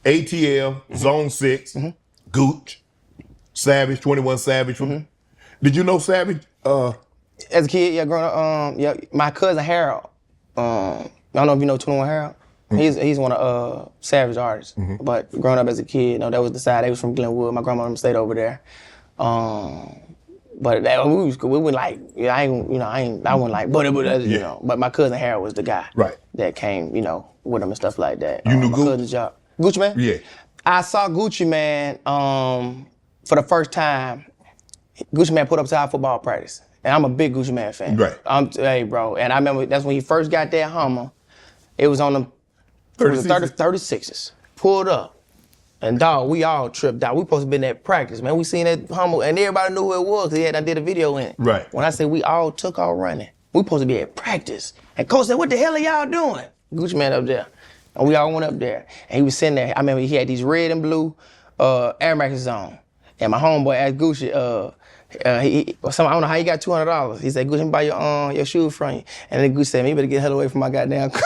ATL, Zone 6, Gooch, Savage, 21 Savage. Did you know Savage? As a kid, yeah, growing up, yeah, my cousin Harold. I don't know if you know 21 Harold. He's one of Savage artists. But growing up as a kid, you know, that was the side. They was from Glenwood. My grandmother stayed over there. But we went like, yeah, I wouldn't like, but you know. But my cousin Harold was the guy that came, you know, with him and stuff like that. You knew Gucci? Gucci Mane? Yeah. I saw Gucci Mane for the first time. Gucci Mane put up to our football practice. And I'm a big Gucci Mane fan. Right. Hey, bro. And I remember that's when he first got that Hummer. It was on them 36s. Pulled up. And dog, we all tripped out. We supposed to be in that practice, man. We seen that Hummer, and everybody knew who it was because I did a video in it. Right. When I say we all took off running, we supposed to be at practice. And coach said, what the hell are y'all doing? Gucci Mane up there. And we all went up there. And he was sitting there. I remember he had these red and blue Air Maxes on. And my homeboy asked Gucci, I don't know how he got $200. He said, Gucci, let me buy your shoes from you. And then Gucci said, man, you better get the hell away from my goddamn car.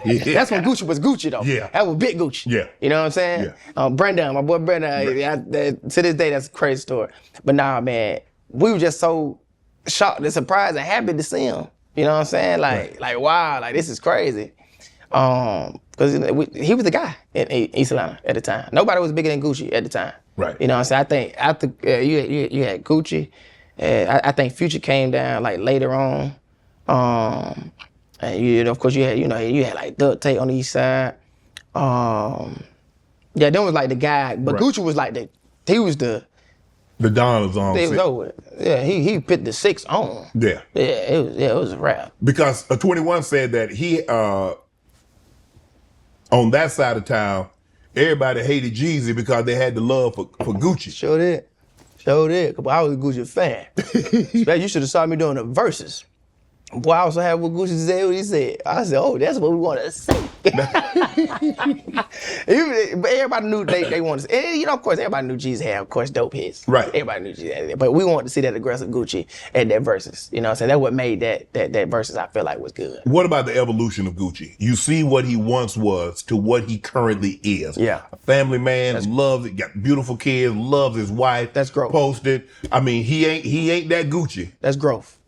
That's when Gucci was Gucci, though. Yeah. That was big Gucci. Yeah. You know what I'm saying? Yeah. Brendan, my boy Brendan, to this day, that's a crazy story. But nah, man, we were just so shocked and surprised and happy to see him. You know what I'm saying? Like wow, like this is crazy. Because he was the guy in East Atlanta at the time. Nobody was bigger than Gucci at the time. Right. You know what I'm saying? I think after you had Gucci, I think Future came down like later on. And of course you had like Duct Tape on the east side. Yeah, them was like the guy, but Gucci was like he was the Don of Zone 6. Was over. Yeah, he put the 6 on. Yeah. It was a wrap. Because 21 said that he on that side of town, everybody hated Jeezy because they had the love for Gucci. Sure did. But I was a Gucci fan. You should have saw me doing the verses. Boy, I also had what Gucci said, what he said. I said, oh, that's what we want to see. But everybody knew they wanted to see. And, you know, of course, everybody knew Jeezy had, of course, dope hits. Right. Everybody knew Jeezy had it. But we wanted to see that aggressive Gucci at that verses. You know what I'm saying? That's what made that verses I feel like was good. What about the evolution of Gucci? You see what he once was to what he currently is. Yeah. A family man, loves it, got beautiful kids, loves his wife. That's growth. Posted. I mean, he ain't that Gucci. That's growth.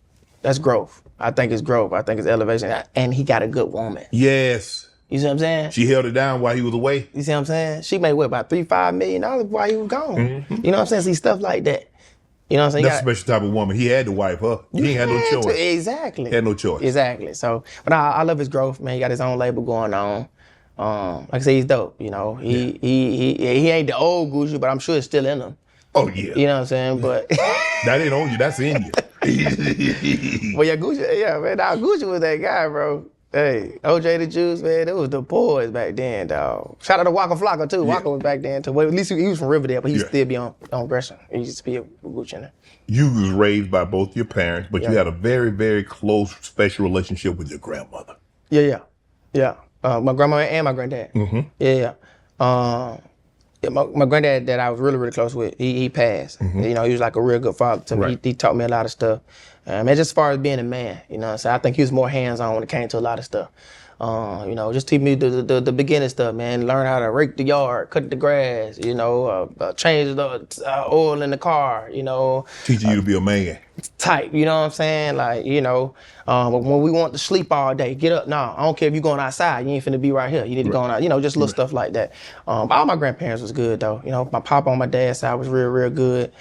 That's growth. I think it's growth. I think it's elevation. And he got a good woman. Yes. You see what I'm saying? She held it down while he was away. You see what I'm saying? She made what, about $3-5 million while he was gone. You know what I'm saying? See, stuff like that. You know what I'm saying? That's a special type of woman. He had to wipe her. He ain't had no choice. Exactly. He had no choice. Exactly. So, but I love his growth, man. He got his own label going on. Like I say, he's dope. You know, he ain't the old Gucci, but I'm sure it's still in him. Oh yeah. You know what I'm saying? But that ain't on you. That's in you. Well, yeah, Gucci. Yeah, man. Now Gucci was that guy, bro. Hey, OJ the Juice, man. It was the boys back then, dog. Shout out to Waka Flocka too. Waka was back then too. Well, at least he was from Riverdale, but he used to still be on Gresham. He used to be a Gucci in there. You was raised by both your parents, but you had a very, very close, special relationship with your grandmother. Yeah. My grandma and my granddad. Yeah. My granddad that I was really, really close with, he passed. You know, he was like a real good father to me. Right. He taught me a lot of stuff. Man, just as far as being a man, you know what I'm saying? I think he was more hands-on when it came to a lot of stuff. You know, just teach me the beginning stuff, man. Learn how to rake the yard, cut the grass, you know, change the oil in the car, you know. Teaching you to be a man. Type, you know what I'm saying? Like, you know, but when we want to sleep all day, get up. No, I don't care if you're going outside. You ain't finna be right here. You need to go out, you know, just little stuff like that. All my grandparents was good, though. You know, my papa on my dad's side was real, real good.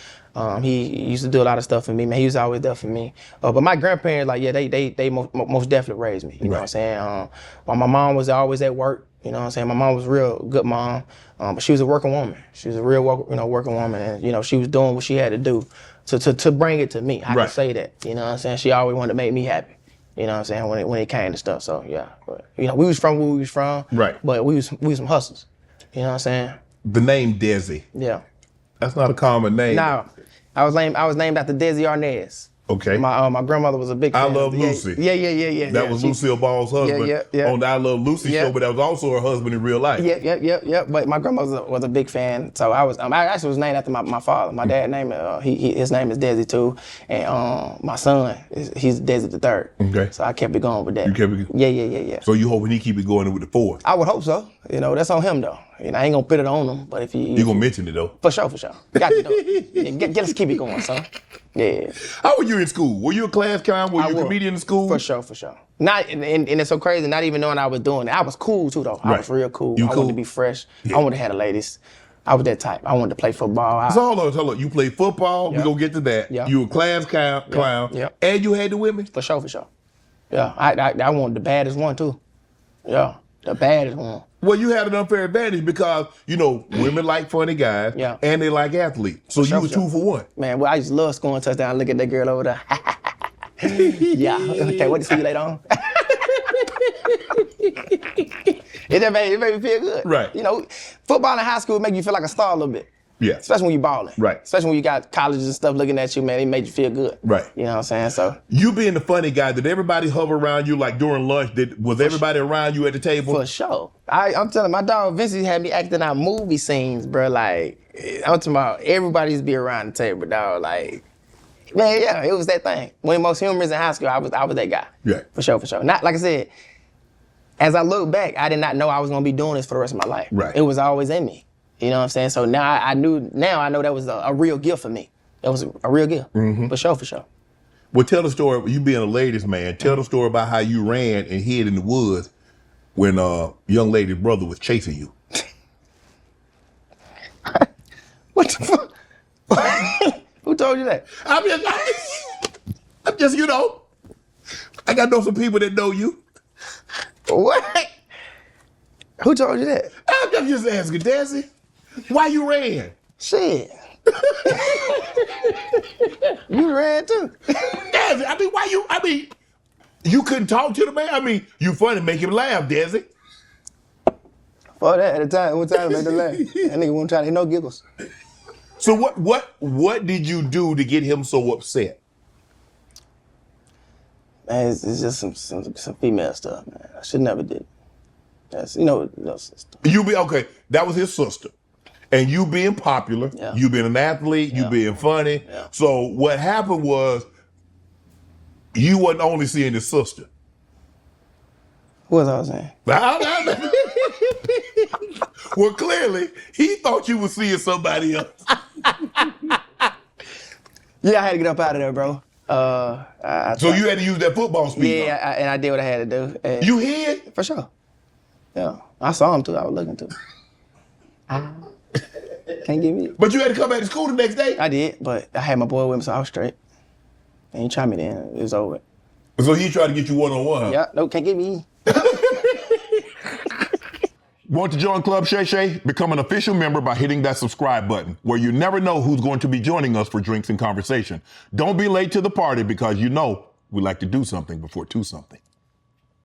He used to do a lot of stuff for me, man. He was always there for me. But my grandparents, like, yeah, they most definitely raised me. You know what I'm saying? While my mom was always at work, you know what I'm saying? My mom was a real good mom, but she was a working woman. She was a real, working woman, and you know, she was doing what she had to do to bring it to me. I can say that. You know what I'm saying? She always wanted to make me happy. You know what I'm saying? When it came to stuff. So yeah, but, you know, we was from where we was from. Right. But we was some hustlers. You know what I'm saying? The name Desi. Yeah. That's not a common name. No. I was named after Desi Arnez. Okay. My grandmother was a big fan. I Love Lucy. Yeah. That was Lucille Ball's husband on the I Love Lucy show, but that was also her husband in real life. Yeah. But my grandmother was a big fan, so I actually was named after my father. My dad named his name is Desi too, and my son he's Desi the III. Okay. So I kept it going with that. You kept it. Yeah. So you hoping he keep it going with the 4th? I would hope so. You know, that's on him though. You know, I ain't gonna put it on him, but if You gonna mention it though? for sure. Got to do it. Yeah, let's keep it going, son. Yeah. How were you in school? Were you a class clown? Were you a comedian in school? For sure. Not and it's so crazy. Not even knowing I was doing it, I was cool too though. I was real cool. You I cool? wanted to be fresh. Yeah. I wanted to have the ladies. I was that type. I wanted to play football. So hold on. You played football. Yeah. We gonna get to that. Yeah. You were a class clown. Yeah. And you had the women. For sure. Yeah, I wanted the baddest one too. Yeah, the baddest one. Well, you had an unfair advantage because, you know, women like funny guys and they like athletes. So you was 2 for 1. Man, well, I just love scoring touchdown. Look at that girl over there. Yeah, okay, what to see you later on? It made me feel good. Right. You know, football in high school make you feel like a star a little bit. Yeah. Especially when you balling. Right. Especially when you got colleges and stuff looking at you, man, it made you feel good. Right. You know what I'm saying? So You being the funny guy, did everybody hover around you like during lunch? Was everybody around you at the table? for sure. I'm telling my dog Vincey had me acting out movie scenes, bro. Like, I'm talking about everybody used to be around the table, dog. Like, man, yeah, it was that thing. One of the most humorous in high school, I was that guy. Yeah. For sure. Not like I said, as I look back, I did not know I was gonna be doing this for the rest of my life. Right. It was always in me. You know what I'm saying? So now I know that was a real gift for me. It was a real gift. Mm-hmm. For sure. Well, tell the story, you being a ladies man, tell the story about how you ran and hid in the woods when young lady's brother was chasing you. What the fuck? Who told you that? I'm just, you know, I got to know some people that know you. What? Who told you that? I'm just asking, Desi, why you ran? Shit. You ran too. Desi, you couldn't talk to the man? You funny, make him laugh, Desi. For that, at the time, one time I made the laugh. That nigga won't try to, no giggles. So what did you do to get him so upset? Man, it's just some female stuff, man. I should never did it. That's, you know, sister. Okay, that was his sister. And you being popular, you being an athlete, you being funny. Yeah. So what happened was you wasn't only seeing his sister. What was I saying? Well, clearly, he thought you were seeing somebody else. Yeah, I had to get up out of there, bro. So you had to use that football speed. Yeah, and I did what I had to do. And You hid? for sure. Yeah, I saw him too. I was looking too. Can't get me. But you had to come back to school the next day? I did, but I had my boy with me, so I was straight. And he tried me then. It was over. So he tried to get you one-on-one, huh? Yeah, no, can't get me. Want to join Club Shay Shay? Become an official member by hitting that subscribe button, where you never know who's going to be joining us for drinks and conversation. Don't be late to the party because you know we like to do something before 2 something.